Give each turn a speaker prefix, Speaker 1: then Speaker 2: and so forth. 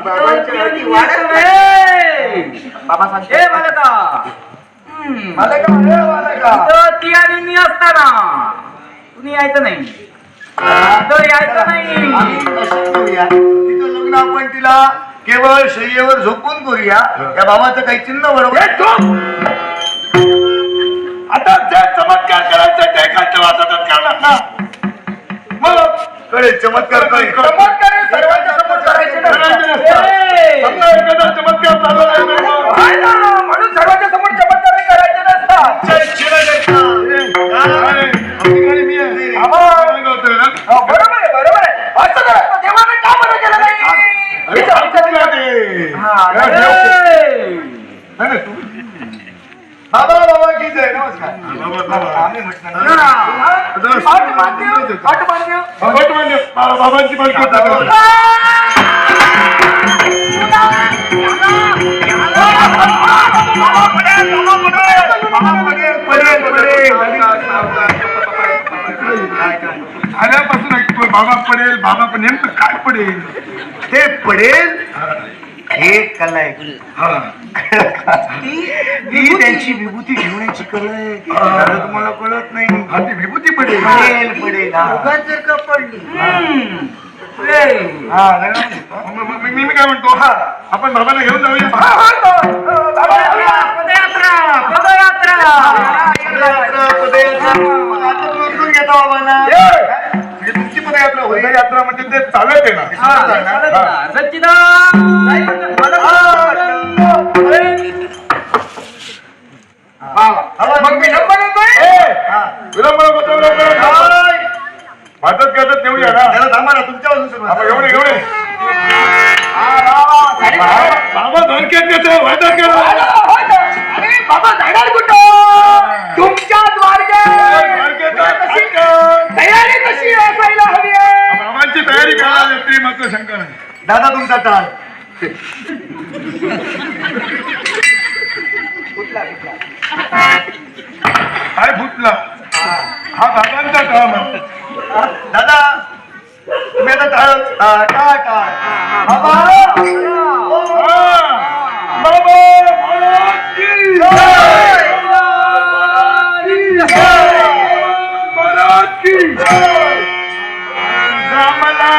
Speaker 1: बाबांची अटी वाढत बाबा सांगते मला ती आणि मी असताना तुम्ही यायचं नाही यायचं नाही.
Speaker 2: तिचं लग्न आपण तिला केवळ शय्येवर झोपून करूया. त्या भावाचं काही चिन्ह बरोबर.
Speaker 3: आता जे चमत्कार करायचं ते एखाद्या वाचतात करणार ना. मग
Speaker 2: कळेल चमत्कार कळेल.
Speaker 1: चमत्कार हे सर्वांच्या समोर करायचे नसतात.
Speaker 3: समजा एखादा चमत्कार चालू नाही
Speaker 1: म्हणून सर्वांच्या समोर चमत्कार करायचे नसतात. बरोबर आहे बरोबर आहे. असं करायचं देवाने का बरं केलं नाही.
Speaker 2: बाबा बाबा की जय. नमस्कार. आम्ही
Speaker 3: बाबांची आल्यापासून ऐकतोय बाबा पडेल बाबा पण नेमकं काय पडेल
Speaker 2: ते पडेल हे कला आहे. ती त्यांची विभूती घेण्याची कला आहे. तुम्हाला कळत नाही.
Speaker 3: हा ती विभूती पडेल
Speaker 2: पडेल पडेल
Speaker 1: जर का पडली
Speaker 3: मी काय म्हणतो हा आपण बाबाला घेऊन जाऊया.
Speaker 2: घेता बाबांना
Speaker 3: तुमची पदयात्रा होईल. यात्रा म्हणजे ते चालत आहे ना. वाटत करत नेऊया ना.
Speaker 2: त्याला थांबा ना तुमच्यापासून सुरुवात.
Speaker 3: एवढे एवढे बाबा धोक्यात घेतो वाटत करा.
Speaker 1: बाबा जाणार कुठं तुमच्या तयारी कशी असायला हवी आहे.
Speaker 3: बाबांची तयारी करा. ते मात्र शंका नाही.
Speaker 2: दादा तुमचा टाळ.
Speaker 3: काय फुटला हा दादांचा काम आहे.
Speaker 2: दादा तुम्ही आता टाळ टाळ टाळ बाबा
Speaker 3: रामला